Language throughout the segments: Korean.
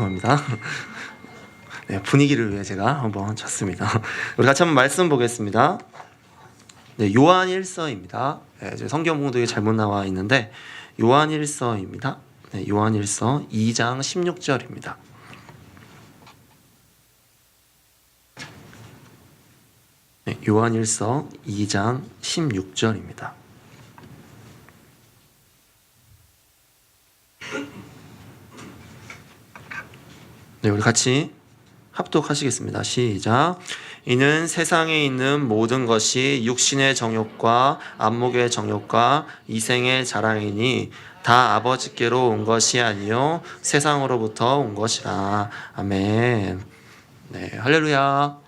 죄송합니다. 네, 분위기를 위해 제가 한번 쳤습니다. 우리 같이 한번 말씀 보겠습니다. 네, 요한일서입니다. 네, 성경 봉독에 잘못 나와 있는데 요한일서입니다. 네, 요한일서 2장 16절입니다. 네, 요한일서 2장 16절입니다. 네, 우리 같이 합독하시겠습니다. 시작. 이는 세상에 있는 모든 것이 육신의 정욕과 안목의 정욕과 이생의 자랑이니 다 아버지께로 온 것이 아니요 세상으로부터 온 것이라. 아멘. 네, 할렐루야.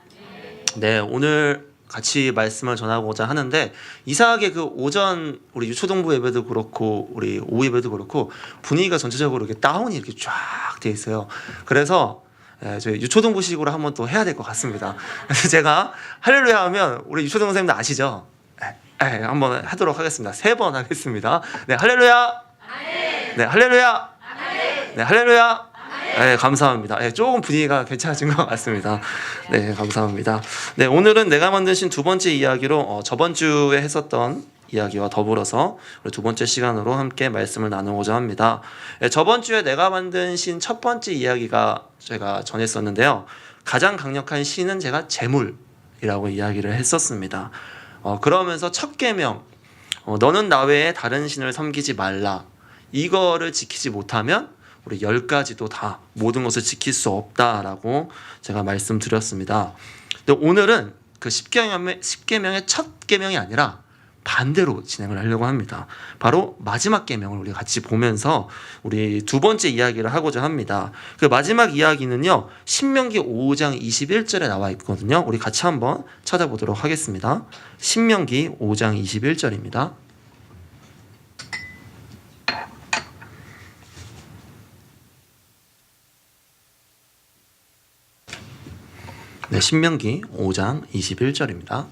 네, 오늘 같이 말씀을 전하고자 하는데 이상하게 그 오전 우리 유초동부 예배도 그렇고 우리 오후 예배도 그렇고 분위기가 전체적으로 이렇게 다운이 이렇게 쫙 돼 있어요. 그래서 저희 유초동부식으로 한번 또 해야 될 것 같습니다. 그래서 제가 할렐루야 하면 우리 유초동 선생님들 아시죠? 한번 하도록 하겠습니다. 3번 하겠습니다. 네, 할렐루야. 네, 할렐루야. 네, 할렐루야. 네, 감사합니다. 네, 조금 분위기가 괜찮아진 것 같습니다. 네, 감사합니다. 네, 오늘은 내가 만드신 두 번째 이야기로 저번 주에 했었던 이야기와 더불어서 우리 두 번째 시간으로 함께 말씀을 나누고자 합니다. 네, 저번 주에 내가 만드신 첫 번째 이야기가 제가 전했었는데요. 가장 강력한 신은 제가 재물이라고 이야기를 했었습니다. 그러면서 첫 계명, 너는 나 외에 다른 신을 섬기지 말라. 이거를 지키지 못하면 우리 10가지도 다 모든 것을 지킬 수 없다라고 제가 말씀드렸습니다. 근데 오늘은 그 10계명의 첫 계명이 아니라 반대로 진행을 하려고 합니다. 바로 마지막 계명을 우리 같이 보면서 우리 두 번째 이야기를 하고자 합니다. 그 마지막 이야기는요, 신명기 5장 21절에 나와 있거든요. 우리 같이 한번 찾아보도록 하겠습니다. 신명기 5장 21절입니다. 네, 신명기 5장 21절입니다.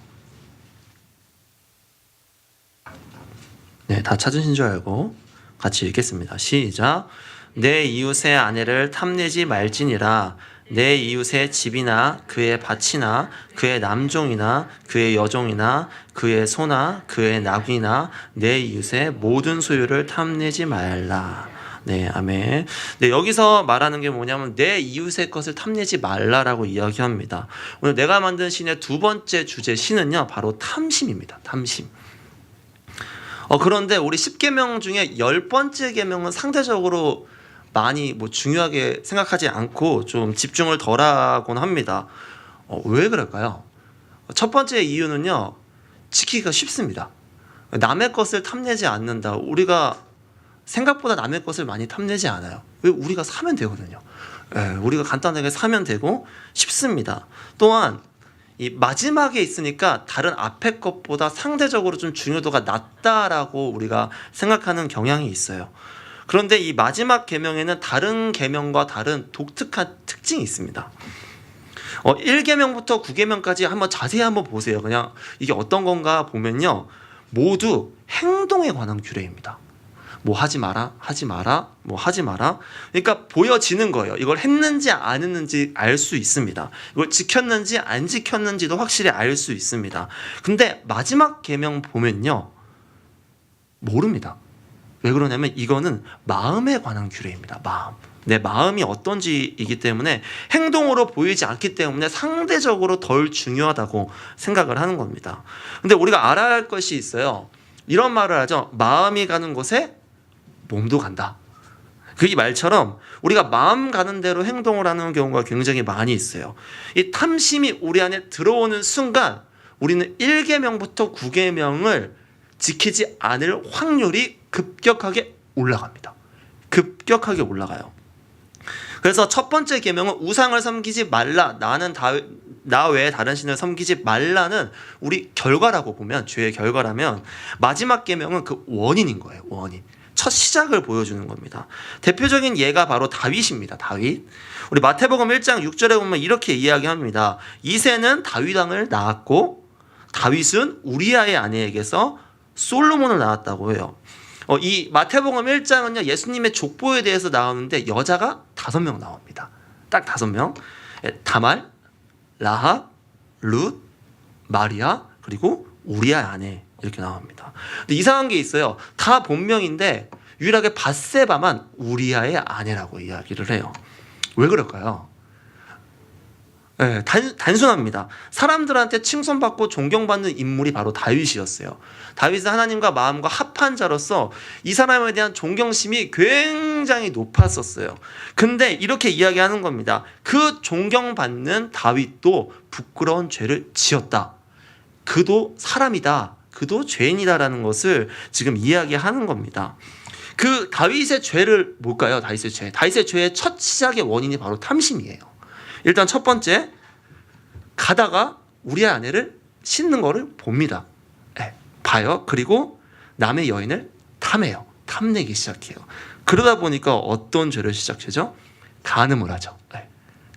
네, 다 찾으신 줄 알고 같이 읽겠습니다. 시작. 내 이웃의 아내를 탐내지 말지니라. 내 이웃의 집이나 그의 밭이나 그의 남종이나 그의 여종이나 그의 소나 그의 나귀나 내 이웃의 모든 소유를 탐내지 말라. 네, 아멘. 네, 여기서 말하는 게 뭐냐면 내 이웃의 것을 탐내지 말라라고 이야기합니다. 오늘 내가 만든 신의 두 번째 주제 신은요, 바로 탐심입니다. 탐심. 그런데 우리 10계명 중에 10번째 계명은 상대적으로 많이 중요하게 생각하지 않고 좀 집중을 덜하곤 합니다. 왜 그럴까요? 첫 번째 이유는요, 지키기가 쉽습니다. 남의 것을 탐내지 않는다. 우리가 생각보다 남의 것을 많이 탐내지 않아요. 왜? 우리가 사면 되거든요. 우리가 간단하게 사면 되고 쉽습니다. 또한 이 마지막에 있으니까 다른 앞에 것보다 상대적으로 좀 중요도가 낮다라고 우리가 생각하는 경향이 있어요. 그런데 이 마지막 계명에는 다른 계명과 다른 독특한 특징이 있습니다. 1계명부터 9계명까지 한번 자세히 한번 보세요. 그냥 이게 어떤 건가 보면요, 모두 행동에 관한 규례입니다. 뭐 하지 마라, 하지 마라, 뭐 하지 마라. 그러니까 보여지는 거예요. 이걸 했는지 안 했는지 알 수 있습니다. 이걸 지켰는지 안 지켰는지도 확실히 알 수 있습니다. 근데 마지막 계명 보면요, 모릅니다. 왜 그러냐면 이거는 마음에 관한 규례입니다. 마음. 내 마음이 어떤지이기 때문에 행동으로 보이지 않기 때문에 상대적으로 덜 중요하다고 생각을 하는 겁니다. 근데 우리가 알아야 할 것이 있어요. 이런 말을 하죠. 마음이 가는 곳에 몸도 간다. 그 이 말처럼 우리가 마음 가는 대로 행동을 하는 경우가 굉장히 많이 있어요. 이 탐심이 우리 안에 들어오는 순간 우리는 1계명부터 9계명을 지키지 않을 확률이 급격하게 올라갑니다. 급격하게 올라가요. 그래서 첫 번째 계명은 우상을 섬기지 말라. 나 외에 다른 신을 섬기지 말라는 우리 결과라고 보면, 죄의 결과라면 마지막 계명은 그 원인인 거예요. 원인. 첫 시작을 보여주는 겁니다. 대표적인 예가 바로 다윗입니다. 다윗. 우리 마태복음 1장 6절에 보면 이렇게 이야기합니다. 이새는 다윗 왕을 낳았고 다윗은 우리아의 아내에게서 솔로몬을 낳았다고 해요. 이 마태복음 1장은요 예수님의 족보에 대해서 나오는데 여자가 5명 나옵니다. 딱 5명. 다말, 라합, 룻, 마리아, 그리고 우리아의 아내 이렇게 나옵니다. 근데 이상한 게 있어요. 다 본명인데 유일하게 밧세바만 우리아의 아내라고 이야기를 해요. 왜 그럴까요? 네, 단순합니다. 사람들한테 칭송받고 존경받는 인물이 바로 다윗이었어요. 다윗은 하나님과 마음과 합한 자로서 이 사람에 대한 존경심이 굉장히 높았었어요. 근데 이렇게 이야기하는 겁니다. 그 존경받는 다윗도 부끄러운 죄를 지었다. 그도 사람이다. 그도 죄인이다라는 것을 지금 이야기하는 겁니다. 그 다윗의 죄를 뭘까요? 다윗의 죄. 다윗의 죄의 첫 시작의 원인이 바로 탐심이에요. 일단 첫 번째, 가다가 우리의 아내를 씻는 거를 봅니다. 봐요. 그리고 남의 여인을 탐해요. 탐내기 시작해요. 그러다 보니까 어떤 죄를 시작하죠? 간음을 하죠.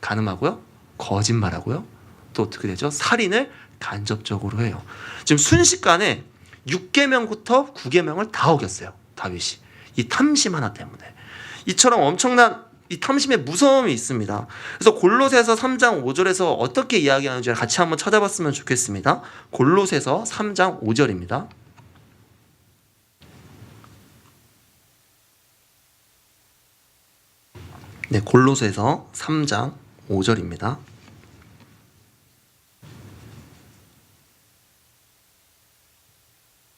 간음하고요. 거짓말하고요. 또 어떻게 되죠? 살인을 간접적으로 해요. 지금 순식간에 6계명부터 9계명을 다 어겼어요. 다윗이. 이 탐심 하나 때문에. 이처럼 엄청난 이 탐심의 무서움이 있습니다. 그래서 골로새서 3장 5절에서 어떻게 이야기하는지 같이 한번 찾아봤으면 좋겠습니다. 골로새서 3장 5절입니다. 네, 골로새서 3장 5절입니다.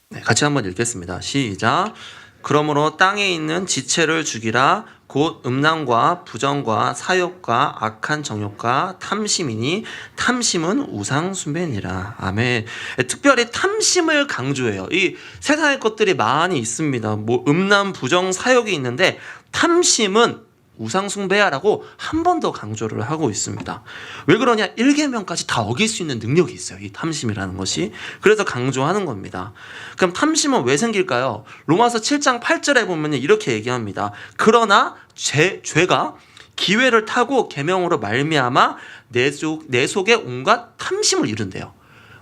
네, 같이 한번 읽겠습니다. 시작. 그러므로 땅에 있는 지체를 죽이라. 곧 음란과 부정과 사욕과 악한 정욕과 탐심이니 탐심은 우상 숭배니라. 아멘. 특별히 탐심을 강조해요. 이 세상의 것들이 많이 있습니다. 뭐 음란, 부정, 사욕이 있는데 탐심은 우상 숭배야라고 한 번 더 강조를 하고 있습니다. 왜 그러냐? 1계명까지 다 어길 수 있는 능력이 있어요. 이 탐심이라는 것이. 그래서 강조하는 겁니다. 그럼 탐심은 왜 생길까요? 로마서 7장 8절에 보면 이렇게 얘기합니다. 그러나 죄가 기회를 타고 계명으로 말미암아 내 속에 온갖 탐심을 이룬대요.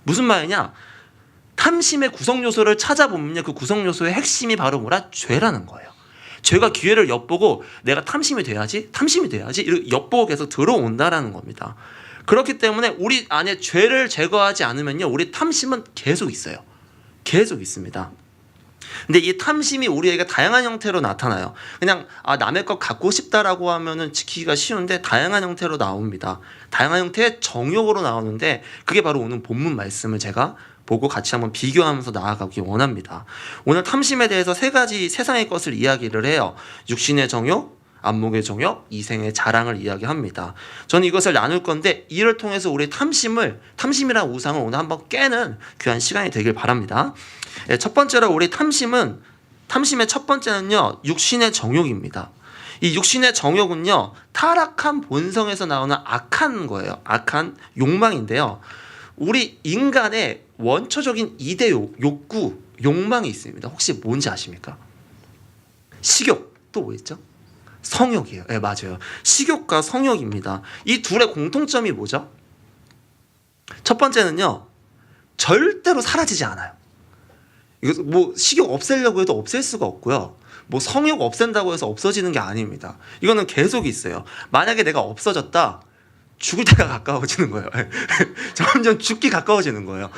무슨 말이냐? 탐심의 구성 요소를 찾아보면 그 구성 요소의 핵심이 바로 뭐라? 죄라는 거예요. 죄가 기회를 엿보고 내가 탐심이 돼야지 이렇게 엿보고 계속 들어온다라는 겁니다. 그렇기 때문에 우리 안에 죄를 제거하지 않으면요, 우리 탐심은 계속 있어요. 계속 있습니다. 근데 이 탐심이 우리에게 다양한 형태로 나타나요. 그냥 남의 것 갖고 싶다라고 하면은 지키기가 쉬운데 다양한 형태로 나옵니다. 다양한 형태의 정욕으로 나오는데 그게 바로 오늘 본문 말씀을 제가 보고 같이 한번 비교하면서 나아가기 원합니다. 오늘 탐심에 대해서 3가지 세상의 것을 이야기를 해요. 육신의 정욕, 안목의 정욕, 이생의 자랑을 이야기합니다. 저는 이것을 나눌 건데 이를 통해서 우리 탐심이란 우상을 오늘 한번 깨는 귀한 시간이 되길 바랍니다. 첫 번째로 우리 탐심의 첫 번째는요, 육신의 정욕입니다. 이 육신의 정욕은요, 타락한 본성에서 나오는 악한 거예요. 악한 욕망인데요. 우리 인간의 원초적인 이대 욕구, 욕망이 있습니다. 혹시 뭔지 아십니까? 식욕, 또 뭐 있죠? 성욕이에요. 네, 맞아요. 식욕과 성욕입니다. 이 둘의 공통점이 뭐죠? 첫 번째는요, 절대로 사라지지 않아요. 이거 뭐 식욕 없애려고 해도 없앨 수가 없고요. 뭐 성욕 없앤다고 해서 없어지는 게 아닙니다. 이거는 계속 있어요. 만약에 내가 없어졌다, 죽을 때가 가까워지는 거예요. 점점 죽기 가까워지는 거예요.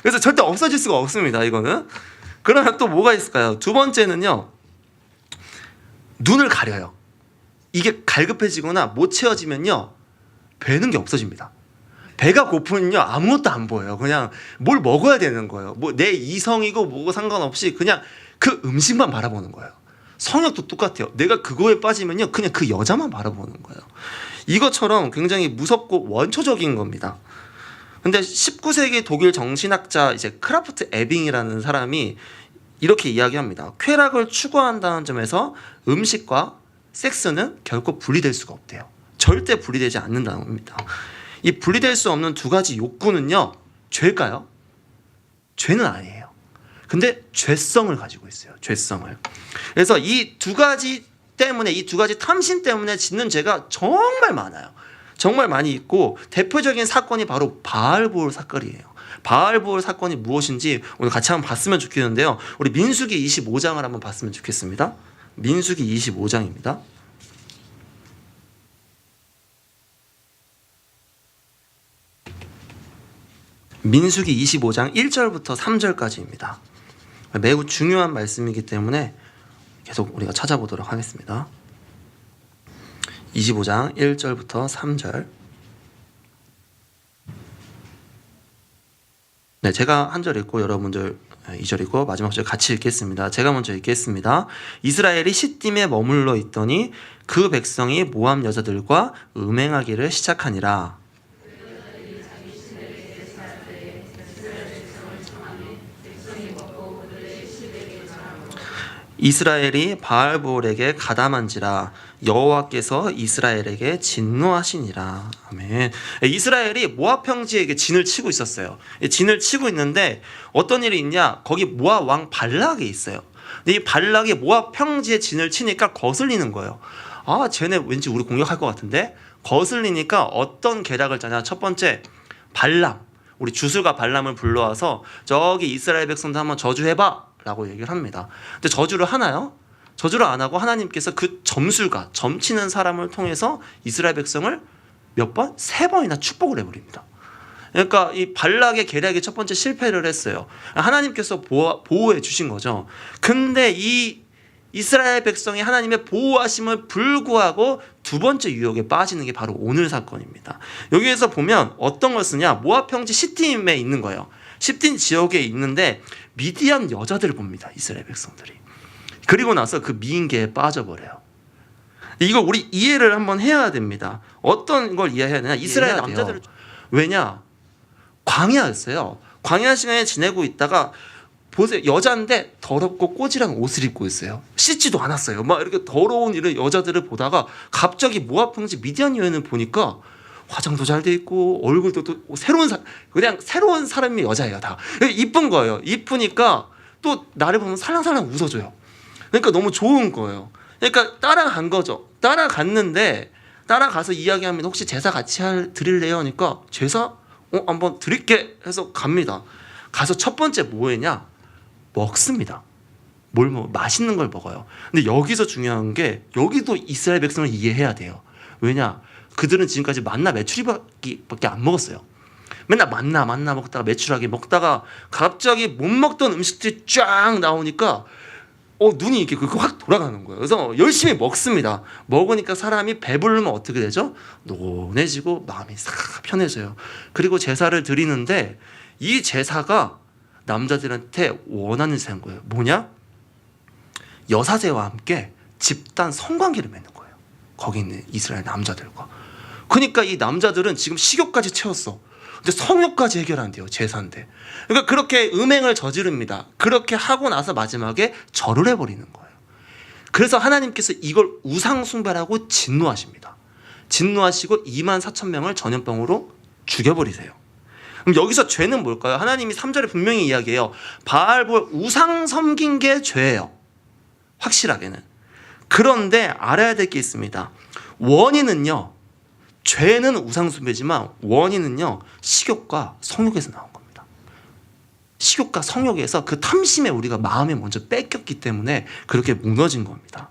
그래서 절대 없어질 수가 없습니다. 이거는. 그러면 또 뭐가 있을까요? 두 번째는요, 눈을 가려요. 이게 갈급해지거나 못 채워지면요, 배는 게 없어집니다. 배가 고프면요, 아무것도 안 보여요. 그냥 뭘 먹어야 되는 거예요. 뭐 내 이성이고 뭐고 상관없이 그냥 그 음식만 바라보는 거예요. 성욕도 똑같아요. 내가 그거에 빠지면요, 그냥 그 여자만 바라보는 거예요. 이것처럼 굉장히 무섭고 원초적인 겁니다. 근데 19세기 독일 정신학자 이제 크라프트 에빙이라는 사람이 이렇게 이야기합니다. 쾌락을 추구한다는 점에서 음식과 섹스는 결코 분리될 수가 없대요. 절대 분리되지 않는다는 겁니다. 이 분리될 수 없는 2가지 욕구는요, 죄일까요? 죄는 아니에요. 근데 죄성을 가지고 있어요. 죄성을. 그래서 이 2가지 때문에, 이 2가지 탐심 때문에 짓는 죄가 정말 많아요. 정말 많이 있고 대표적인 사건이 바로 바알보올 사건이에요. 바알보올 사건이 무엇인지 오늘 같이 한번 봤으면 좋겠는데요. 우리 민수기 25장을 한번 봤으면 좋겠습니다. 민수기 25장입니다. 민수기 25장 1절부터 3절까지입니다. 매우 중요한 말씀이기 때문에 계속 우리가 찾아보도록 하겠습니다. 25장 1절부터 3절. 네, 제가 한 절 읽고 여러분들 2절 읽고 마지막 절 같이 읽겠습니다. 제가 먼저 읽겠습니다. 이스라엘이 시딤에 머물러 있더니 그 백성이 모압 여자들과 음행하기를 시작하니라. 이스라엘이 바알볼에게 가담한지라 여호와께서 이스라엘에게 진노하시니라. 아멘. 이스라엘이 모압 평지에게 진을 치고 있었어요. 진을 치고 있는데 어떤 일이 있냐? 거기 모압 왕 발락이 있어요. 근데 이 발락이 모압 평지에 진을 치니까 거슬리는 거예요. 아, 쟤네 왠지 우리 공격할 것 같은데? 거슬리니까 어떤 계략을 짜냐? 첫 번째, 발람. 우리 주술가 발람을 불러와서 저기 이스라엘 백성들 한번 저주해봐 라고 얘기를 합니다. 근데 저주를 하나요? 저주를 안 하고 하나님께서 그 점술가, 점치는 사람을 통해서 이스라엘 백성을 몇 번? 3번이나 축복을 해버립니다. 그러니까 이 발락의 계략이 첫 번째 실패를 했어요. 하나님께서 보호해 주신 거죠. 근데 이 이스라엘 백성이 하나님의 보호하심을 불구하고 두 번째 유혹에 빠지는 게 바로 오늘 사건입니다. 여기에서 보면 어떤 걸 쓰냐? 모압 평지 시딤에 있는 거예요. 시딤 지역에 있는데 미디안 여자들을 봅니다. 이스라엘 백성들이. 그리고 나서 그 미인계에 빠져버려요. 이거 우리 이해를 한번 해야 됩니다. 어떤 걸 이해해야 되냐? 이스라엘 남자들을. 왜냐? 광야였어요. 광야 시간에 지내고 있다가 보세요. 여자인데 더럽고 꼬지랑 옷을 입고 있어요. 씻지도 않았어요. 막 이렇게 더러운 이런 여자들을 보다가 갑자기 모압 평지 미디안 여인을 보니까 화장도 잘 돼 있고 얼굴도 또 그냥 새로운 사람이 여자예요. 다 이쁜 거예요. 이쁘니까 또 나를 보면 살랑살랑 웃어줘요. 그러니까 너무 좋은 거예요. 그러니까 따라간 거죠. 따라가서 이야기하면 혹시 제사 같이 드릴래요? 하니까 제사 한번 드릴게 해서 갑니다. 가서 첫 번째 뭐 했냐? 먹습니다. 맛있는 걸 먹어요. 근데 여기서 중요한 게 여기도 이스라엘 백성을 이해해야 돼요. 왜냐? 그들은 지금까지 만나 메추리밖에 안 먹었어요. 맨날 만나 먹다가 메추라기 먹다가 갑자기 못 먹던 음식들이 쫙 나오니까 눈이 이렇게 확 돌아가는 거예요. 그래서 열심히 먹습니다. 먹으니까 사람이 배부르면 어떻게 되죠? 노곤해지고 마음이 싹 편해져요. 그리고 제사를 드리는데 이 제사가 남자들한테 원하는 제사인 거예요. 뭐냐? 여사제와 함께 집단 성관계를 맺는 거예요. 거기 있는 이스라엘 남자들과. 그러니까 이 남자들은 지금 식욕까지 채웠어. 근데 성욕까지 해결한대요. 제사인데. 그러니까 그렇게 음행을 저지릅니다. 그렇게 하고 나서 마지막에 절을 해버리는 거예요. 그래서 하나님께서 이걸 우상숭배라고 진노하십니다. 진노하시고 24,000명을 전염병으로 죽여버리세요. 그럼 여기서 죄는 뭘까요? 하나님이 3절에 분명히 이야기해요. 바알볼 우상 섬긴 게 죄예요. 확실하게는. 그런데 알아야 될 게 있습니다. 원인은요. 죄는 우상숭배지만 원인은요. 식욕과 성욕에서 나온 겁니다. 식욕과 성욕에서 그 탐심에 우리가 마음에 먼저 뺏겼기 때문에 그렇게 무너진 겁니다.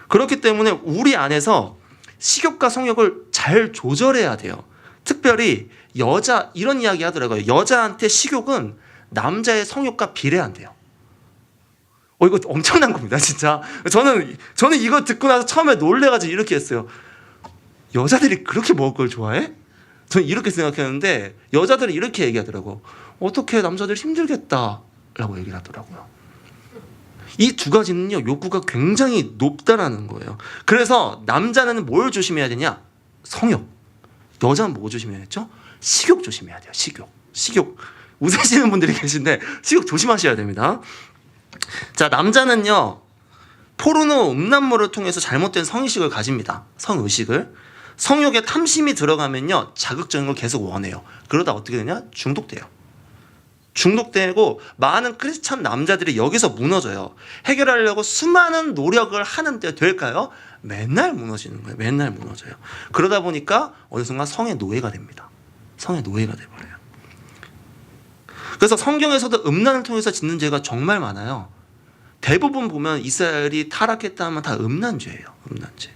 그렇기 때문에 우리 안에서 식욕과 성욕을 잘 조절해야 돼요. 특별히 이런 이야기 하더라고요. 여자한테 식욕은 남자의 성욕과 비례한대요. 이거 엄청난 겁니다, 진짜. 저는 이거 듣고 나서 처음에 놀래가지고 이렇게 했어요. 여자들이 그렇게 먹을 걸 좋아해? 저는 이렇게 생각했는데 여자들은 이렇게 얘기하더라고. 어떻게 남자들 힘들겠다라고 얘기를 하더라고요. 이 두 가지는요, 욕구가 굉장히 높다라는 거예요. 그래서 남자는 뭘 조심해야 되냐? 성욕. 여자는 뭐 조심해야 되죠? 식욕 조심해야 돼요. 식욕. 웃으시는 분들이 계신데 식욕 조심하셔야 됩니다. 자, 남자는요, 포르노 음란물을 통해서 잘못된 성의식을 가집니다. 성의식을. 성욕에 탐심이 들어가면요, 자극적인 걸 계속 원해요. 그러다 어떻게 되냐? 중독되고 많은 크리스찬 남자들이 여기서 무너져요. 해결하려고 수많은 노력을 하는데 될까요? 맨날 무너지는 거예요. 맨날 무너져요. 그러다 보니까 어느 순간 성의 노예가 됩니다. 성의 노예가 돼버려요. 그래서 성경에서도 음란을 통해서 짓는 죄가 정말 많아요. 대부분 보면 이스라엘이 타락했다 하면 다 음란죄예요. 음란죄.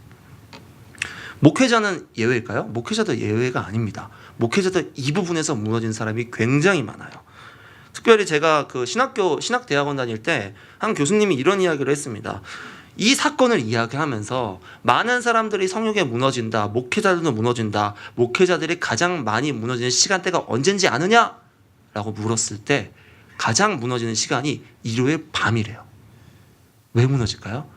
목회자는 예외일까요? 목회자도 예외가 아닙니다. 목회자도 이 부분에서 무너진 사람이 굉장히 많아요. 특별히 제가 그 신학대학원 다닐 때 한 교수님이 이런 이야기를 했습니다. 이 사건을 이야기하면서 많은 사람들이 성욕에 무너진다, 목회자들도 무너진다, 목회자들이 가장 많이 무너지는 시간대가 언젠지 아느냐? 라고 물었을 때 가장 무너지는 시간이 일요일 밤이래요. 왜 무너질까요?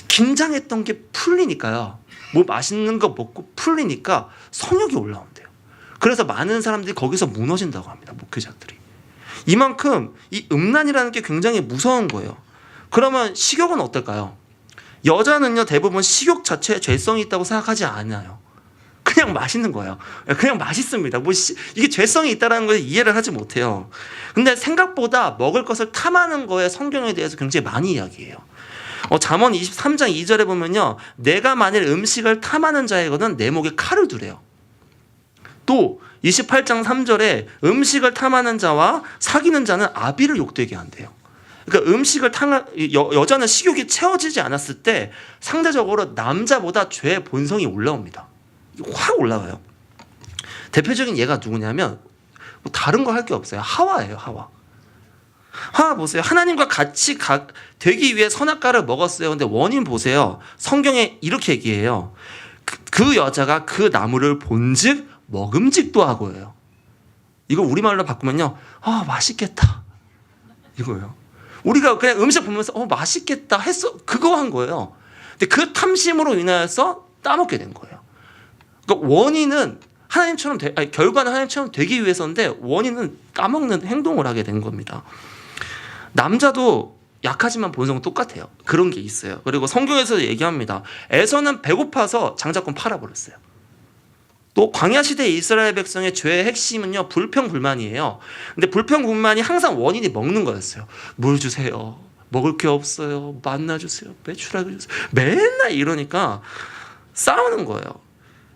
긴장했던 게 풀리니까요. 뭐 맛있는 거 먹고 풀리니까 성욕이 올라온대요. 그래서 많은 사람들이 거기서 무너진다고 합니다. 목회자들이. 이만큼 이 음란이라는 게 굉장히 무서운 거예요. 그러면 식욕은 어떨까요? 여자는요 대부분 식욕 자체에 죄성이 있다고 생각하지 않아요. 그냥 맛있는 거예요. 그냥 맛있습니다. 이게 죄성이 있다는 걸 이해를 하지 못해요. 근데 생각보다 먹을 것을 탐하는 거에 성경에 대해서 굉장히 많이 이야기해요. 잠언 23장 2절에 보면요, 내가 만일 음식을 탐하는 자이거든 내 목에 칼을 두래요. 또 28장 3절에 음식을 탐하는 자와 사귀는 자는 아비를 욕되게 한대요. 그러니까 음식을 여자는 식욕이 채워지지 않았을 때 상대적으로 남자보다 죄의 본성이 올라옵니다. 확 올라가요. 대표적인 예가 누구냐면 뭐 다른 거 할 게 없어요. 하와예요. 하와 보세요. 하나님과 같이 되기 위해 선악과를 먹었어요. 근데 원인 보세요. 성경에 이렇게 얘기해요. 그 여자가 그 나무를 본즉 먹음직도 하고요. 이거 우리말로 바꾸면요, 맛있겠다 이거예요. 우리가 그냥 음식 보면서 맛있겠다 했어, 그거 한 거예요. 근데 그 탐심으로 인하여서 따먹게 된 거예요. 그러니까 원인은 결과는 하나님처럼 되기 위해서인데 원인은 따먹는 행동을 하게 된 겁니다. 남자도 약하지만 본성은 똑같아요. 그런 게 있어요. 그리고 성경에서 얘기합니다. 에서는 배고파서 장자권 팔아버렸어요. 또 광야 시대 이스라엘 백성의 죄의 핵심은요, 불평불만이에요. 근데 불평불만이 항상 원인이 먹는 거였어요. 물 주세요. 먹을 게 없어요. 만나 주세요. 매출하게 주세요. 맨날 이러니까 싸우는 거예요.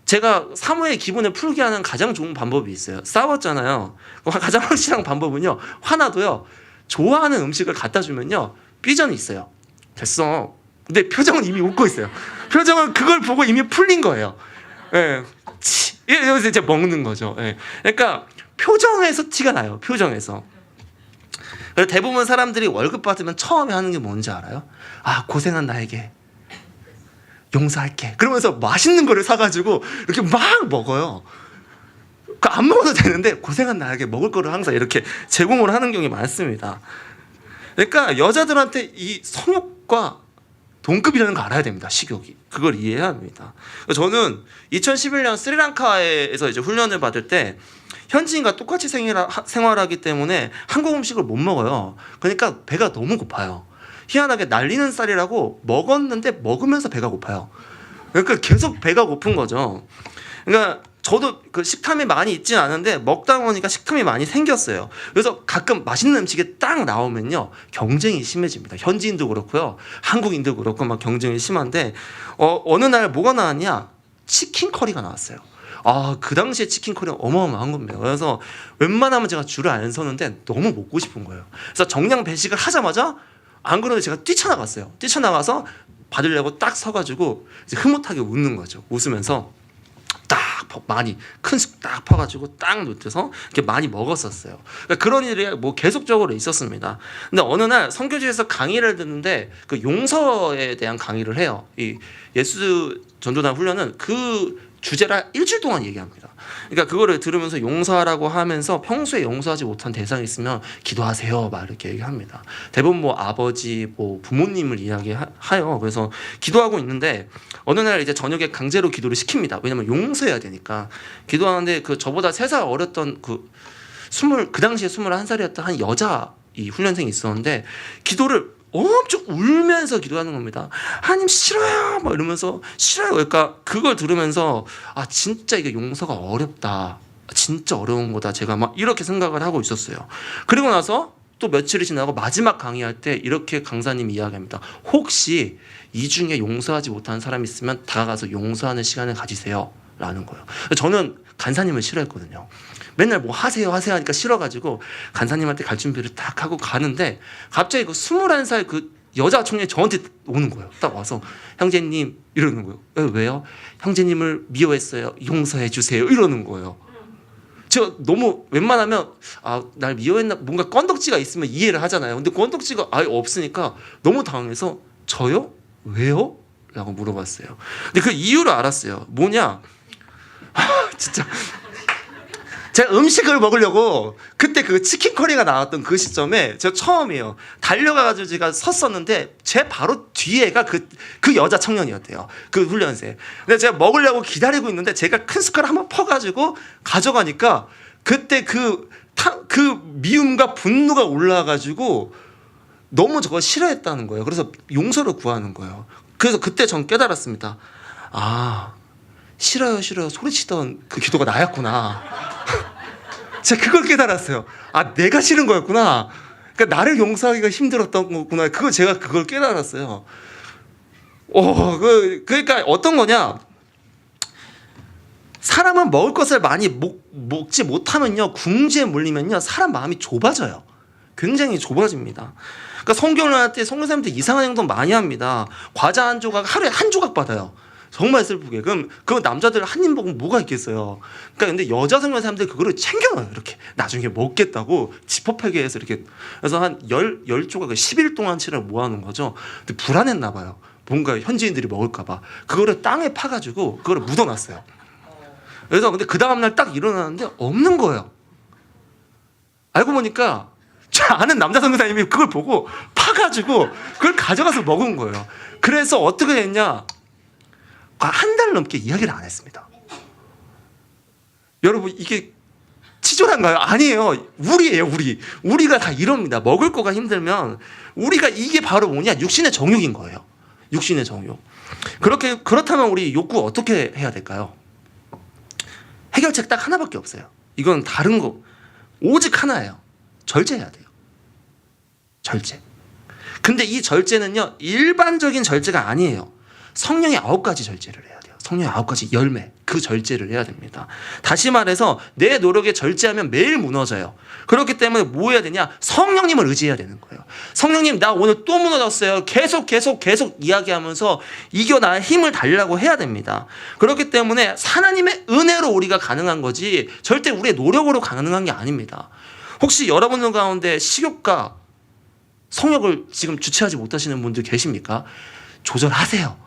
제가 사모의 기분을 풀게 하는 가장 좋은 방법이 있어요. 싸웠잖아요. 가장 확실한 방법은요, 화나도요, 좋아하는 음식을 갖다 주면요, 삐전이 있어요. 됐어. 근데 표정은 이미 웃고 있어요. 표정은 그걸 보고 이미 풀린 거예요. 예. 여기서 이제 먹는 거죠. 예. 그러니까 표정에서 티가 나요. 표정에서. 대부분 사람들이 월급 받으면 처음에 하는 게 뭔지 알아요? 고생한 나에게 용서할게. 그러면서 맛있는 거를 사가지고 이렇게 막 먹어요. 안 먹어도 되는데 고생한 나에게 먹을 거를 항상 이렇게 제공을 하는 경우가 많습니다. 그러니까 여자들한테 이 성욕과 동급이라는 거 알아야 됩니다. 식욕이. 그걸 이해해야 합니다. 저는 2011년 스리랑카에서 이제 훈련을 받을 때 현지인과 똑같이 생활하기 때문에 한국 음식을 못 먹어요. 그러니까 배가 너무 고파요. 희한하게 날리는 쌀이라고 먹었는데 먹으면서 배가 고파요. 그러니까 계속 배가 고픈 거죠. 그러니까 저도 그 식탐이 많이 있진 않은데 먹다 보니까 식탐이 많이 생겼어요. 그래서 가끔 맛있는 음식이 딱 나오면요, 경쟁이 심해집니다. 현지인도 그렇고요, 한국인도 그렇고 막 경쟁이 심한데 어느 날 뭐가 나왔냐? 치킨 커리가 나왔어요. 그 당시에 치킨 커리가 어마어마한 겁니다. 그래서 웬만하면 제가 줄을 안 서는데 너무 먹고 싶은 거예요. 그래서 정량 배식을 하자마자 안 그러는데 제가 뛰쳐나갔어요. 뛰쳐나가서 받으려고 딱 서가지고 이제 흐뭇하게 웃는 거죠. 웃으면서 딱 많이 큰 숟 딱 퍼가지고 딱 놓쳐서 이렇게 많이 먹었었어요. 그러니까 그런 일이 뭐 계속적으로 있었습니다. 근데 어느 날 선교지에서 강의를 듣는데 그 용서에 대한 강의를 해요. 이 예수 전도단 훈련은 그 주제를 일주일 동안 얘기합니다. 그러니까 그거를 들으면서 용서하라고 하면서 평소에 용서하지 못한 대상이 있으면 기도하세요, 막 이렇게 얘기합니다. 대부분 뭐 아버지, 뭐 부모님을 이야기하요. 그래서 기도하고 있는데 어느 날 이제 저녁에 강제로 기도를 시킵니다. 왜냐면 용서해야 되니까. 기도하는데 그 저보다 3살 어렸던 그 당시에 21살이었던 한 여자 이 훈련생이 있었는데 기도를 엄청 울면서 기도하는 겁니다. 하나님 싫어요, 막 이러면서 싫어요. 그러니까 그걸 들으면서 진짜 이게 용서가 어렵다, 진짜 어려운 거다, 제가 막 이렇게 생각을 하고 있었어요. 그리고 나서 또 며칠이 지나고 마지막 강의할 때 이렇게 강사님이 이야기합니다. 혹시 이 중에 용서하지 못하는 사람이 있으면 다가가서 용서하는 시간을 가지세요 라는 거예요. 저는 간사님을 싫어했거든요. 맨날 뭐 하세요 하니까 싫어가지고 간사님한테 갈 준비를 딱 하고 가는데 갑자기 그 21살 그 여자 청년이 저한테 오는 거예요. 딱 와서 형제님 이러는 거예요. 왜요? 형제님을 미워했어요. 용서해 주세요 이러는 거예요. 제가 너무 웬만하면 날 미워했나 뭔가 건덕지가 있으면 이해를 하잖아요. 근데 건덕지가 아예 없으니까 너무 당황해서 저요? 왜요? 라고 물어봤어요. 근데 그 이유를 알았어요. 뭐냐? 진짜 제가 음식을 먹으려고 그때 그 치킨 커리가 나왔던 그 시점에 제가 처음이에요. 달려가가지고 제가 섰었는데 제 바로 뒤에가 그 여자 청년이었대요. 그 훈련생. 근데 제가 먹으려고 기다리고 있는데 제가 큰 숟가락 한번 퍼가지고 가져가니까 그때 그 미움과 분노가 올라와가지고 너무 저거 싫어했다는 거예요. 그래서 용서를 구하는 거예요. 그래서 그때 전 깨달았습니다. 싫어요 소리치던 그 기도가 나였구나. 제가 그걸 깨달았어요. 내가 싫은 거였구나. 그러니까 나를 용서하기가 힘들었던 거구나. 제가 그걸 깨달았어요. 그러니까 어떤 거냐? 사람은 먹을 것을 많이 먹지 못하면요, 궁지에 몰리면요, 사람 마음이 좁아져요. 굉장히 좁아집니다. 그러니까 성경을 할 때 성교사님들 이상한 행동 많이 합니다. 과자 한 조각 하루에 한 조각 받아요. 정말 슬프게. 그럼 그 남자들 한 입 먹으면 뭐가 있겠어요. 그러니까 근데 여자 성교사님들 그거를 챙겨놔요. 이렇게 나중에 먹겠다고 지퍼팔게 해서 이렇게. 그래서 한 10조각을 10일 동안치를 모아놓은 거죠. 근데 불안했나 봐요. 뭔가 현지인들이 먹을까 봐. 그거를 땅에 파가지고 그거를 묻어놨어요. 그래서 근데 그 다음날 딱 일어나는데 없는 거예요. 알고 보니까 제 아는 남자 선교사님이 그걸 보고 파가지고 그걸 가져가서 먹은 거예요. 그래서 어떻게 됐냐? 한 달 넘게 이야기를 안 했습니다. 여러분 이게 치졸한가요? 아니에요. 우리예요. 우리가 다 이럽니다. 먹을 거가 힘들면 우리가 이게 바로 뭐냐? 육신의 정욕인 거예요. 육신의 정욕. 그렇다면 우리 욕구 어떻게 해야 될까요? 해결책 딱 하나밖에 없어요. 이건 다른 거 오직 하나예요. 절제해야 돼요. 절제. 근데 이 절제는요, 일반적인 절제가 아니에요. 성령의 9가지 절제를 해야 돼요. 성령의 9가지 열매, 그 절제를 해야 됩니다. 다시 말해서 내 노력에 절제하면 매일 무너져요. 그렇기 때문에 뭐 해야 되냐? 성령님을 의지해야 되는 거예요. 성령님, 나 오늘 또 무너졌어요. 계속 이야기하면서 이겨나갈 힘을 달라고 해야 됩니다. 그렇기 때문에 하나님의 은혜로 우리가 가능한 거지 절대 우리의 노력으로 가능한 게 아닙니다. 혹시 여러분들 가운데 식욕과 성욕을 지금 주체하지 못하시는 분들 계십니까? 조절하세요.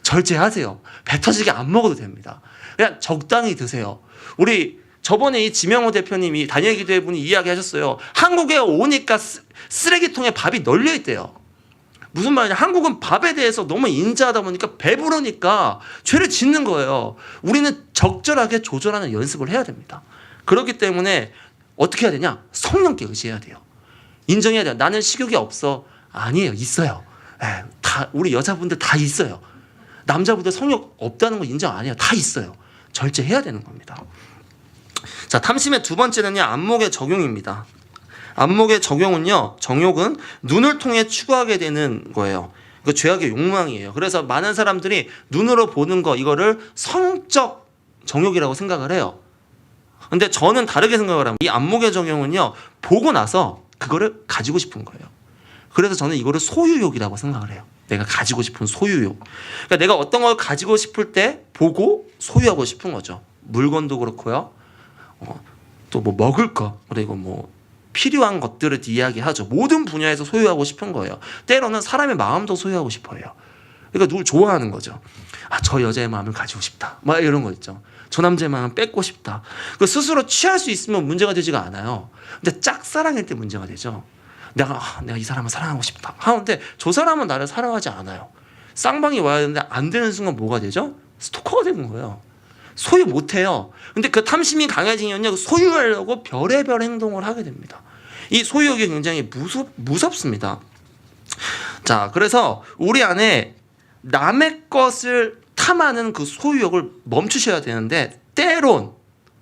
절제하세요. 배 터지게 안 먹어도 됩니다. 그냥 적당히 드세요. 우리 저번에 이 지명호 대표님이 다니엘 기도회 분이 이야기하셨어요. 한국에 오니까 쓰레기통에 밥이 널려 있대요. 무슨 말이냐? 한국은 밥에 대해서 너무 인자하다 보니까 배부르니까 죄를 짓는 거예요. 우리는 적절하게 조절하는 연습을 해야 됩니다. 그렇기 때문에 어떻게 해야 되냐? 성령께 의지해야 돼요. 인정해야 돼요. 나는 식욕이 없어. 아니에요. 있어요. 다 우리 여자분들 다 있어요. 남자분들 성욕 없다는 거 인정 안 해요. 다 있어요. 절제해야 되는 겁니다. 자, 탐심의 두 번째는요, 안목의 적용입니다. 안목의 적용은요, 정욕은 눈을 통해 추구하게 되는 거예요. 그 죄악의 욕망이에요. 그래서 많은 사람들이 눈으로 보는 거, 이거를 성적 정욕이라고 생각을 해요. 근데 저는 다르게 생각을 합니다. 이 안목의 적용은요, 보고 나서 그거를 가지고 싶은 거예요. 그래서 저는 이거를 소유욕이라고 생각을 해요. 내가 가지고 싶은 소유욕. 그러니까 내가 어떤 걸 가지고 싶을 때 보고 소유하고 싶은 거죠. 물건도 그렇고요. 또 뭐 먹을 거, 그리고 뭐 필요한 것들을 이야기하죠. 모든 분야에서 소유하고 싶은 거예요. 때로는 사람의 마음도 소유하고 싶어요. 그러니까 누굴 좋아하는 거죠. 저 여자의 마음을 가지고 싶다. 막 이런 거 있죠. 저 남자의 마음을 뺏고 싶다. 그 스스로 취할 수 있으면 문제가 되지가 않아요. 근데 짝사랑일 때 문제가 되죠. 내가 이 사람을 사랑하고 싶다 하는데 저 사람은 나를 사랑하지 않아요. 쌍방이 와야 되는데 안 되는 순간 뭐가 되죠? 스토커가 되는 거예요. 소유 못해요. 근데 그 탐심이 강해지면요, 소유하려고 별의별 행동을 하게 됩니다. 이 소유욕이 굉장히 무섭습니다. 자, 그래서 우리 안에 남의 것을 탐하는 그 소유욕을 멈추셔야 되는데, 때론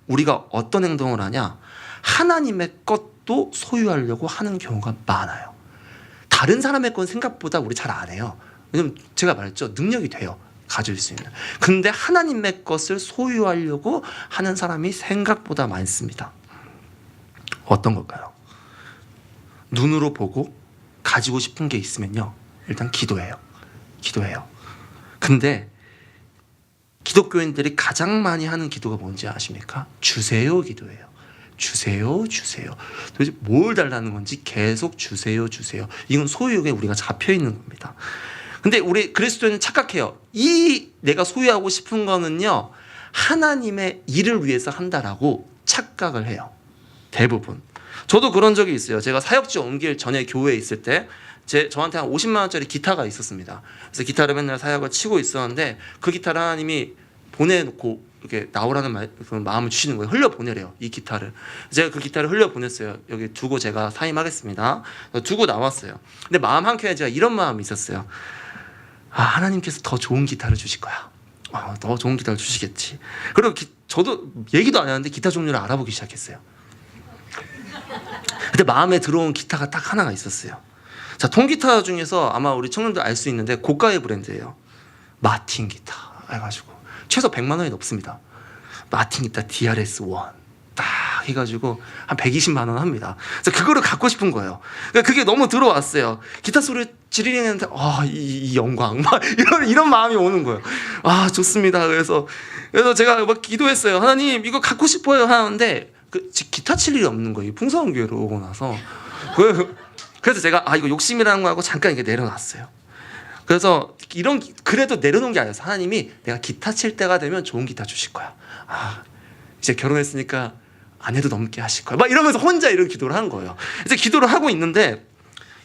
우리가 어떤 행동을 하냐? 하나님의 것 것도 소유하려고 하는 경우가 많아요. 다른 사람의 건 생각보다 우리 잘 안 해요. 왜냐면 제가 말했죠. 능력이 돼요. 가질 수 있는. 근데 하나님의 것을 소유하려고 하는 사람이 생각보다 많습니다. 어떤 걸까요? 눈으로 보고 가지고 싶은 게 있으면요, 일단 기도해요. 근데 기독교인들이 가장 많이 하는 기도가 뭔지 아십니까? 주세요 기도예요. 주세요. 도대체 뭘 달라는 건지 계속 주세요. 이건 소유에 우리가 잡혀 있는 겁니다. 근데 우리 그리스도인은 착각해요. 이 내가 소유하고 싶은 거는요, 하나님의 일을 위해서 한다라고 착각을 해요. 대부분. 저도 그런 적이 있어요. 제가 사역지 옮길 전에 교회에 있을 때 저한테 한 50만 원짜리 기타가 있었습니다. 그래서 기타를 맨날 사역을 치고 있었는데 그 기타를 하나님이 보내놓고 이렇게 나오라는 마음을 주시는 거예요. 흘려보내래요, 이 기타를. 제가 그 기타를 흘려보냈어요. 여기 두고 제가 사임하겠습니다. 두고 나왔어요. 근데 마음 한켠에 제가 이런 마음이 있었어요. 하나님께서 더 좋은 기타를 주실 거야. 더 좋은 기타를 주시겠지. 그리고 저도 얘기도 안 하는데 기타 종류를 알아보기 시작했어요. 근데 마음에 들어온 기타가 딱 하나가 있었어요. 자, 통기타 중에서 아마 우리 청년들 알 수 있는데 고가의 브랜드예요. 마틴 기타 해가지고 최소 100만 원이 넘습니다. 마틴 기타 DRS1 딱 해가지고 한 120만 원 합니다. 그래서 그거를 갖고 싶은 거예요. 그러니까 그게 너무 들어왔어요. 기타 소리 지르는데 이 영광 막 이런 마음이 오는 거예요. 좋습니다. 그래서 제가 막 기도했어요. 하나님 이거 갖고 싶어요 하는데 기타 칠 일이 없는 거예요. 풍성교회로 오고 나서. 그래서 제가 이거 욕심이라는 거 하고 잠깐 이게 내려놨어요. 그래서 그래도 내려놓은 게 아니었어요. 하나님이 내가 기타 칠 때가 되면 좋은 기타 주실 거야. 이제 결혼했으니까 아내도 넘게 하실 거야. 막 이러면서 혼자 이런 기도를 한 거예요. 그래서 기도를 하고 있는데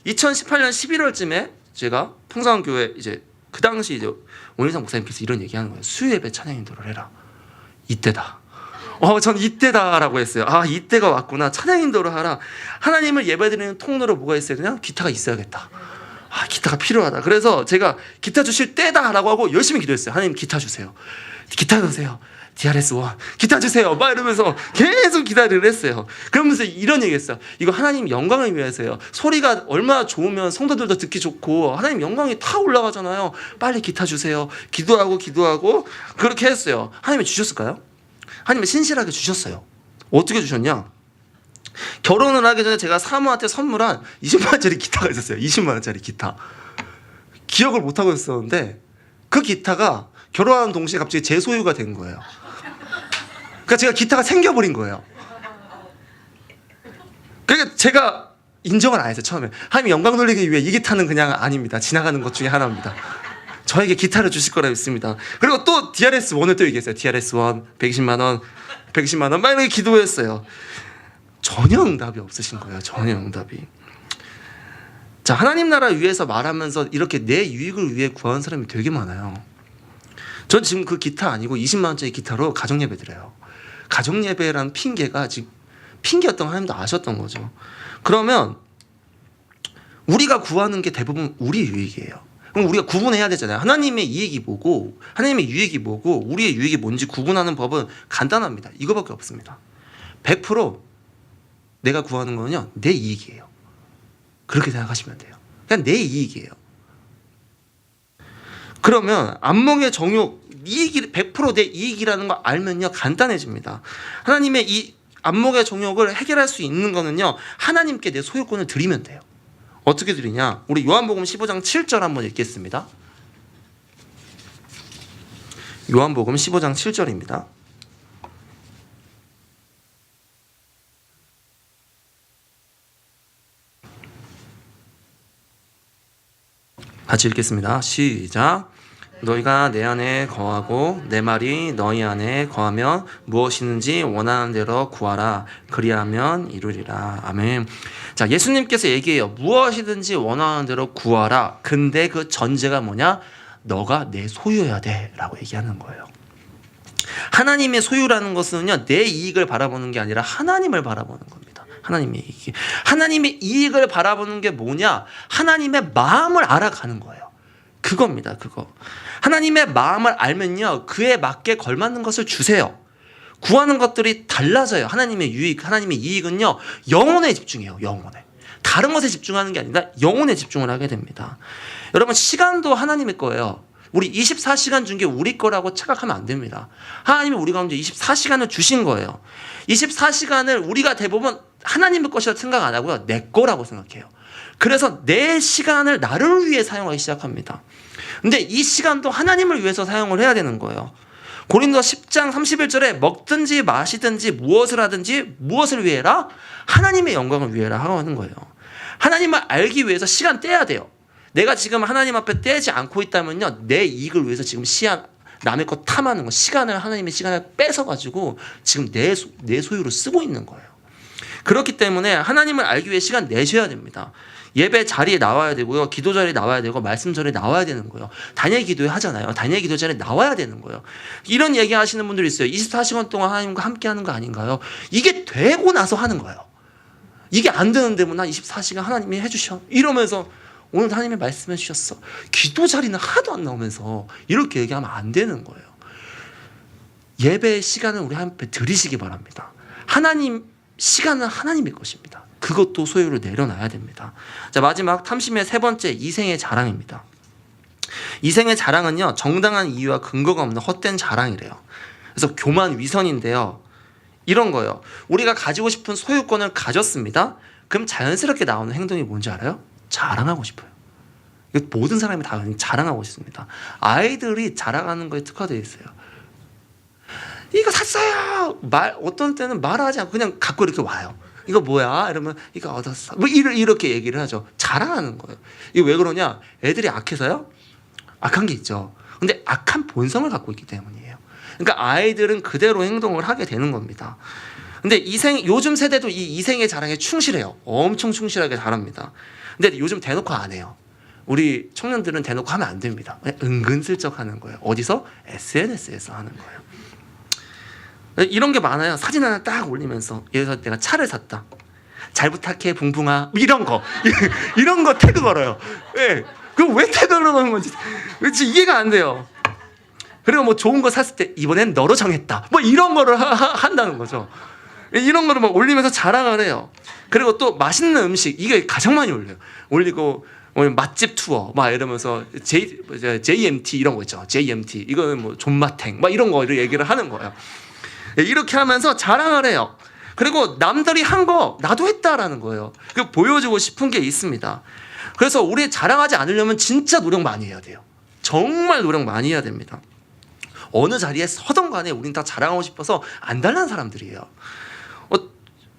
2018년 11월쯤에 제가 풍성교회 이제 그 당시 이제 원일상 목사님께서 이런 얘기하는 거예요. 수요예배 찬양 인도를 해라. 이때다. 전 이때다라고 했어요. 이때가 왔구나. 찬양 인도를 하라. 하나님을 예배드리는 통로로 뭐가 있어야 되냐? 기타가 있어야겠다. 기타가 필요하다. 그래서 제가 기타 주실 때다라고 하고 열심히 기도했어요. 하나님 기타 주세요. 기타 주세요. DRS1 기타 주세요. 막 이러면서 계속 기다리를 했어요. 그러면서 이런 얘기했어요. 이거 하나님 영광을 위해서요. 소리가 얼마나 좋으면 성도들도 듣기 좋고 하나님 영광이 다 올라가잖아요. 빨리 기타 주세요. 기도하고 그렇게 했어요. 하나님이 주셨을까요? 하나님이 신실하게 주셨어요. 어떻게 주셨냐? 결혼을 하기 전에 제가 사모한테 선물한 20만 원짜리 기타가 있었어요. 20만 원짜리 기타. 기억을 못하고 있었는데 그 기타가 결혼하는 동시에 갑자기 제 소유가 된 거예요. 그러니까 제가 기타가 생겨버린 거예요. 그러니까 제가 인정을 안 했어요. 처음에. 하나님 영광 돌리기 위해 이 기타는 그냥 아닙니다. 지나가는 것 중에 하나입니다. 저에게 기타를 주실 거라 믿습니다. 그리고 또 DRS1을 또 얘기했어요. DRS1 120만 원 막 이렇게 기도했어요. 전혀 응답이 없으신 거예요. 전혀 응답이. 자, 하나님 나라 위해서 말하면서 이렇게 내 유익을 위해 구하는 사람이 되게 많아요. 전 지금 그 기타 아니고 20만 원짜리 기타로 가정예배 드려요. 가정예배라는 핑계가 지금 핑계였던 거 하나님도 아셨던 거죠. 그러면 우리가 구하는 게 대부분 우리 유익이에요. 그럼 우리가 구분해야 되잖아요. 하나님의 이익이 뭐고 하나님의 유익이 뭐고 우리의 유익이 뭔지 구분하는 법은 간단합니다. 이거밖에 없습니다. 100% 내가 구하는 거는요, 내 이익이에요. 그렇게 생각하시면 돼요. 그냥 내 이익이에요. 그러면 안목의 정욕, 이익이 100% 내 이익이라는 걸 알면요, 간단해집니다. 하나님의 이 안목의 정욕을 해결할 수 있는 거는요, 하나님께 내 소유권을 드리면 돼요. 어떻게 드리냐? 우리 요한복음 15장 7절 한번 읽겠습니다. 요한복음 15장 7절입니다. 같이 읽겠습니다. 시작. 너희가 내 안에 거하고 내 말이 너희 안에 거하면 무엇이든지 원하는 대로 구하라. 그리하면 이루리라. 아멘. 자, 예수님께서 얘기해요. 무엇이든지 원하는 대로 구하라. 근데 그 전제가 뭐냐? 너가 내 소유여야 돼 라고 얘기하는 거예요. 하나님의 소유라는 것은요, 내 이익을 바라보는 게 아니라 하나님을 바라보는 겁니다. 하나님의 이익을 바라보는 게 뭐냐? 하나님의 마음을 알아가는 거예요. 그겁니다. 그거. 하나님의 마음을 알면요, 그에 맞게 걸맞는 것을 주세요. 구하는 것들이 달라져요. 하나님의 유익, 하나님의 이익은요, 영혼에 집중해요. 영혼에. 다른 것에 집중하는 게 아니라 영혼에 집중을 하게 됩니다. 여러분, 시간도 하나님의 거예요. 우리 24시간 준 게 우리 거라고 착각하면 안 됩니다. 하나님이 우리 가운데 24시간을 주신 거예요. 24시간을 우리가 대부분 하나님의 것이라고 생각 안 하고요, 내 거라고 생각해요. 그래서 내 시간을 나를 위해 사용하기 시작합니다. 근데 이 시간도 하나님을 위해서 사용을 해야 되는 거예요. 고린도 10장 31절에 먹든지 마시든지 무엇을 하든지 무엇을 위해라? 하나님의 영광을 위해라 하고 하는 거예요. 하나님을 알기 위해서 시간 떼야 돼요. 내가 지금 하나님 앞에 떼지 않고 있다면요, 내 이익을 위해서 지금 남의 것 탐하는 거, 하나님의 시간을 뺏어가지고 지금 내 소유로 쓰고 있는 거예요. 그렇기 때문에 하나님을 알기 위해 시간 내셔야 됩니다. 예배 자리에 나와야 되고요, 기도 자리에 나와야 되고, 말씀 자리에 나와야 되는 거예요. 단일 기도회 하잖아요. 단일 기도 자리에 나와야 되는 거예요. 이런 얘기 하시는 분들이 있어요. 24시간 동안 하나님과 함께 하는 거 아닌가요? 이게 되고 나서 하는 거예요. 이게 안 되는데 뭐 나 24시간 하나님이 해주셔 이러면서 오늘 하나님이 말씀해 주셨어. 기도 자리는 하나도 안 나오면서 이렇게 얘기하면 안 되는 거예요. 예배의 시간을 우리 함께 드리시기 바랍니다. 하나님 시간은 하나님의 것입니다. 그것도 소유를 내려놔야 됩니다. 자, 마지막 탐심의 세 번째, 이생의 자랑입니다. 이생의 자랑은요, 정당한 이유와 근거가 없는 헛된 자랑이래요. 그래서 교만 위선인데요, 이런 거예요. 우리가 가지고 싶은 소유권을 가졌습니다. 그럼 자연스럽게 나오는 행동이 뭔지 알아요? 자랑하고 싶어요. 이거 모든 사람이 다 자랑하고 싶습니다. 아이들이 자랑하는 거에 특화되어 있어요. 이거 샀어요. 어떤 때는 말하지 않고 그냥 갖고 이렇게 와요. 이거 뭐야? 이러면 이거 얻었어. 뭐 이렇게 얘기를 하죠. 자랑하는 거예요. 이게 왜 그러냐? 애들이 악해서요? 악한 게 있죠. 근데 악한 본성을 갖고 있기 때문이에요. 그러니까 아이들은 그대로 행동을 하게 되는 겁니다. 근데 요즘 세대도 이 이생의 자랑에 충실해요. 엄청 충실하게 잘합니다. 근데 요즘 대놓고 안 해요. 우리 청년들은 대놓고 하면 안 됩니다. 은근슬쩍 하는 거예요. 어디서? SNS에서 하는 거예요. 이런 게 많아요. 사진 하나 딱 올리면서, 예를 들어서 내가 차를 샀다. 잘 부탁해 붕붕아. 이런 거. 이런 거 태그 걸어요. 예. 그럼 왜 태그를 거는 건지 이해가 안 돼요. 그리고 뭐 좋은 거 샀을 때 이번엔 너로 정했다. 뭐 이런 거를 한다는 거죠. 이런 거를 막 올리면서 자랑을 해요. 그리고 또 맛있는 음식, 이게 가장 많이 올려요. 올리고 맛집 투어 막 이러면서 JMT 이런 거 있죠. JMT 이거는 뭐 존맛탱 막 이런 거를 얘기를 하는 거예요. 이렇게 하면서 자랑을 해요. 그리고 남들이 한 거 나도 했다라는 거예요. 그 보여주고 싶은 게 있습니다. 그래서 우리 자랑하지 않으려면 진짜 노력 많이 해야 돼요. 정말 노력 많이 해야 됩니다. 어느 자리에 서던 간에 우린 다 자랑하고 싶어서 안 달라는 사람들이에요.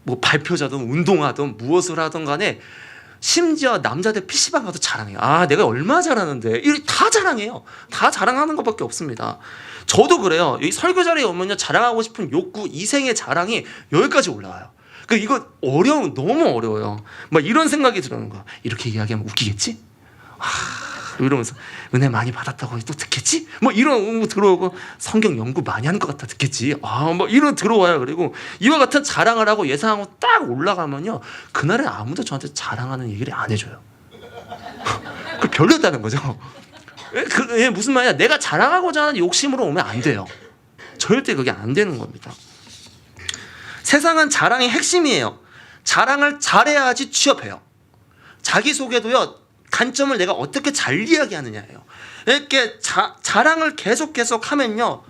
뭐 발표자든 운동하든 무엇을 하든 간에 심지어 남자들 PC방 가도 자랑해요. 아, 내가 얼마나 잘하는데. 이렇게 다 자랑해요. 다 자랑하는 것밖에 없습니다. 저도 그래요. 이 설교 자리에 오면요, 자랑하고 싶은 욕구, 이생의 자랑이 여기까지 올라와요. 이거 너무 어려워요. 막 이런 생각이 드는 거야. 이렇게 이야기하면 웃기겠지? 이러면서 은혜 많이 받았다고 또 듣겠지? 뭐 이런 거 들어오고, 성경 연구 많이 하는 것 같아 듣겠지? 뭐 이런 들어와요. 그리고 이와 같은 자랑을 하고 예상하고 딱 올라가면요, 그날에 아무도 저한테 자랑하는 얘기를 안 해줘요. 그 별로였다는 거죠. 무슨 말이야? 내가 자랑하고자 하는 욕심으로 오면 안 돼요. 절대 그게 안 되는 겁니다. 세상은 자랑의 핵심이에요. 자랑을 잘해야지 취업해요. 자기소개도요, 단점을 내가 어떻게 잘 이야기하느냐예요. 이렇게 자랑을 계속 하면요,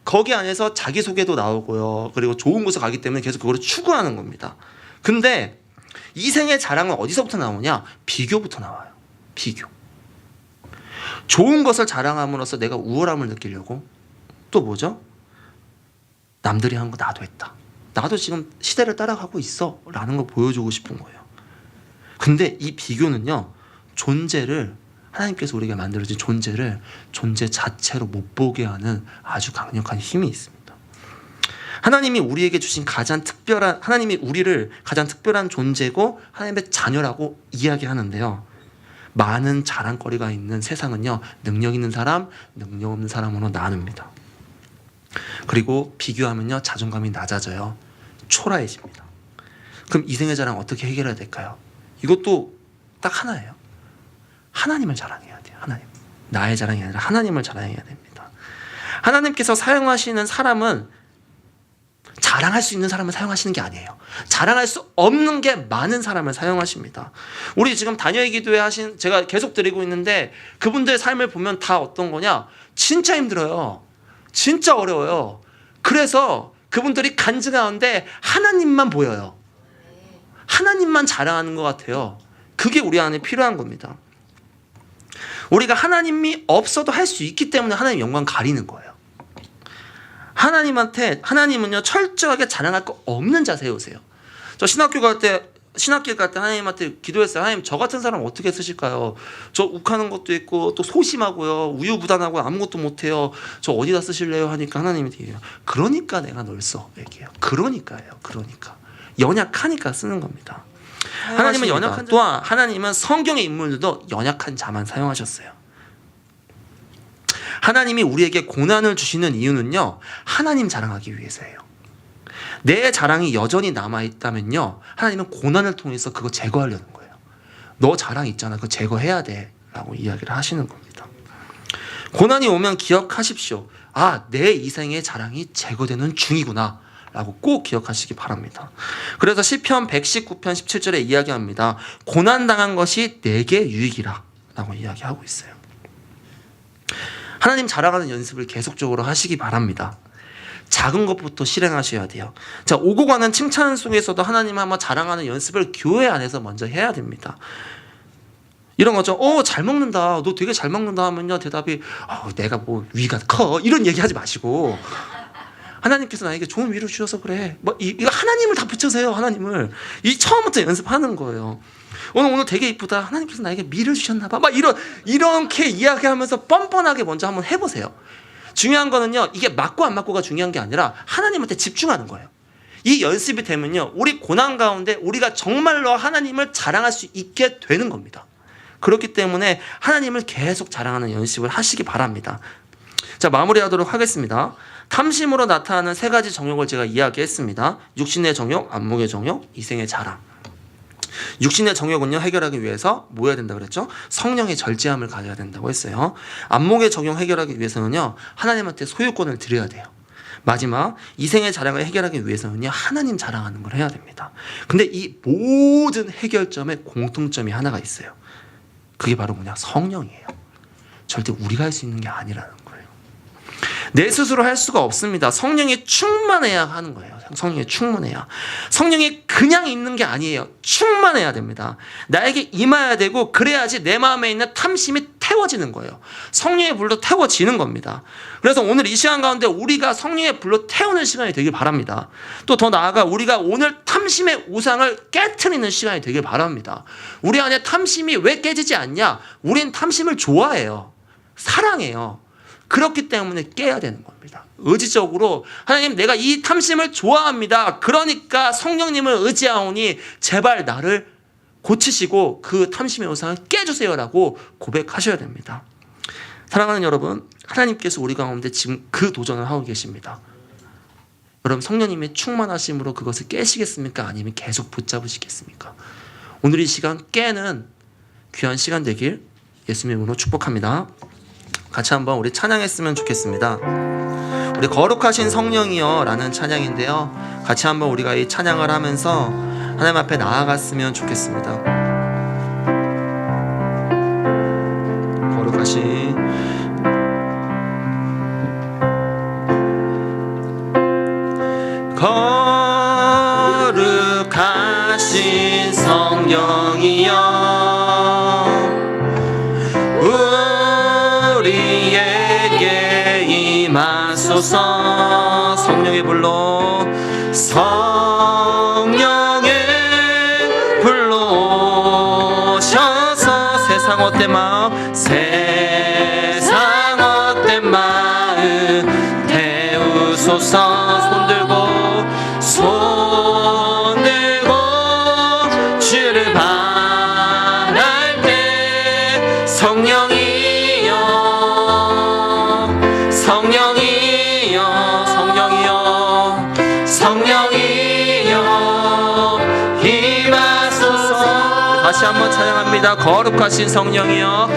거기 안에서 자기소개도 나오고요, 그리고 좋은 곳에 가기 때문에 계속 그걸 추구하는 겁니다. 근데 이생의 자랑은 어디서부터 나오냐? 비교부터 나와요. 비교. 좋은 것을 자랑함으로써 내가 우월함을 느끼려고, 또 뭐죠? 남들이 한 거 나도 했다. 나도 지금 시대를 따라가고 있어 라는 걸 보여주고 싶은 거예요. 근데 이 비교는요, 존재를, 하나님께서 우리에게 만들어진 존재 자체로 못 보게 하는 아주 강력한 힘이 있습니다. 하나님이 우리에게 주신 하나님이 우리를 가장 특별한 존재고 하나님의 자녀라고 이야기하는데요, 많은 자랑거리가 있는 세상은요, 능력 있는 사람, 능력 없는 사람으로 나눕니다. 그리고 비교하면요, 자존감이 낮아져요. 초라해집니다. 그럼 이생의 자랑 어떻게 해결해야 될까요? 이것도 딱 하나예요. 하나님을 자랑해야 돼요. 하나님. 나의 자랑이 아니라 하나님을 자랑해야 됩니다. 하나님께서 사용하시는 사람은 자랑할 수 있는 사람을 사용하시는 게 아니에요. 자랑할 수 없는 게 많은 사람을 사용하십니다. 우리 지금 다녀의 기도회 하신, 제가 계속 드리고 있는데 그분들의 삶을 보면 다 어떤 거냐? 진짜 힘들어요. 진짜 어려워요. 그래서 그분들이 간증하는데 하나님만 보여요. 하나님만 자랑하는 것 같아요. 그게 우리 안에 필요한 겁니다. 우리가 하나님이 없어도 할 수 있기 때문에 하나님 영광 가리는 거예요. 하나님은요 철저하게 자랑할 거 없는 자세에 오세요. 저 신학교 갈 때 하나님한테 기도했어요. 하나님, 저 같은 사람 어떻게 쓰실까요? 저 욱하는 것도 있고 또 소심하고요, 우유부단하고 아무것도 못해요. 저 어디다 쓰실래요? 하니까 하나님이 얘기해요. 그러니까 내가 널 써. 얘기해요. 그러니까요. 그러니까 연약하니까 쓰는 겁니다. 하나님은 연약한 자, 또한 하나님은 성경의 인물들도 연약한 자만 사용하셨어요. 하나님이 우리에게 고난을 주시는 이유는요, 하나님 자랑하기 위해서예요. 내 자랑이 여전히 남아있다면요, 하나님은 고난을 통해서 그거 제거하려는 거예요. 너 자랑 있잖아, 그거 제거해야 돼 라고 이야기를 하시는 겁니다. 고난이 오면 기억하십시오. 아, 내 이생의 자랑이 제거되는 중이구나 라고 꼭 기억하시기 바랍니다. 그래서 시편 119편 17절에 이야기합니다. 고난당한 것이 내게 유익이라 라고 이야기하고 있어요. 하나님 자랑하는 연습을 계속적으로 하시기 바랍니다. 작은 것부터 실행하셔야 돼요. 자, 오고 가는 칭찬 속에서도 하나님 한번 자랑하는 연습을 교회 안에서 먼저 해야 됩니다. 이런 거죠. 잘 먹는다. 너 되게 잘 먹는다 하면요, 대답이 내가 뭐 위가 커. 이런 얘기 하지 마시고, 하나님께서 나에게 좋은 위를 주셔서 그래. 이거 하나님을 다 붙여서요. 하나님을. 이 처음부터 연습하는 거예요. 오늘 되게 이쁘다. 하나님께서 나에게 미를 주셨나 봐. 이렇게 이야기하면서 뻔뻔하게 먼저 한번 해보세요. 중요한 거는요, 이게 맞고 안 맞고가 중요한 게 아니라 하나님한테 집중하는 거예요. 이 연습이 되면요, 우리 고난 가운데 우리가 정말로 하나님을 자랑할 수 있게 되는 겁니다. 그렇기 때문에 하나님을 계속 자랑하는 연습을 하시기 바랍니다. 자, 마무리하도록 하겠습니다. 탐심으로 나타나는 세 가지 정욕을 제가 이야기했습니다. 육신의 정욕, 안목의 정욕, 이생의 자랑. 육신의 정욕은요, 해결하기 위해서 뭐 해야 된다 그랬죠? 성령의 절제함을 가져야 된다고 했어요. 안목의 정욕 해결하기 위해서는요, 하나님한테 소유권을 드려야 돼요. 마지막, 이생의 자랑을 해결하기 위해서는요, 하나님 자랑하는 걸 해야 됩니다. 근데 이 모든 해결점에 공통점이 하나가 있어요. 그게 바로 뭐냐? 성령이에요. 절대 우리가 할 수 있는 게 아니라는 거예요. 내 스스로 할 수가 없습니다. 성령이 충만해야 하는 거예요. 성령이 충만해야. 성령이 그냥 있는 게 아니에요. 충만해야 됩니다. 나에게 임해야 되고, 그래야지 내 마음에 있는 탐심이 태워지는 거예요. 성령의 불로 태워지는 겁니다. 그래서 오늘 이 시간 가운데 우리가 성령의 불로 태우는 시간이 되길 바랍니다. 또 더 나아가 우리가 오늘 탐심의 우상을 깨트리는 시간이 되길 바랍니다. 우리 안에 탐심이 왜 깨지지 않냐? 우린 탐심을 좋아해요. 사랑해요. 그렇기 때문에 깨야 되는 겁니다. 의지적으로 하나님, 내가 이 탐심을 좋아합니다. 그러니까 성령님을 의지하오니 제발 나를 고치시고 그 탐심의 우상을 깨주세요라고 고백하셔야 됩니다. 사랑하는 여러분, 하나님께서 우리 가운데 지금 그 도전을 하고 계십니다. 여러분, 성령님의 충만하심으로 그것을 깨시겠습니까? 아니면 계속 붙잡으시겠습니까? 오늘 이 시간 깨는 귀한 시간 되길 예수님의 이름으로 축복합니다. 같이 한번 우리 찬양했으면 좋겠습니다. 우리 거룩하신 성령이여 라는 찬양인데요, 같이 한번 우리가 이 찬양을 하면서 하나님 앞에 나아갔으면 좋겠습니다. 거룩하신 성령이여 임하소서. 성령의 불로, 성령의 불로 오셔서 세상 헛된 마음, 세상 헛된 마음 태우소서. 손 들고 주를 바랄 때 성령이여, 성령이여, 성령이여, 성령이여 임하소서. 다시 한번 찬양합니다. 거룩하신 성령이여,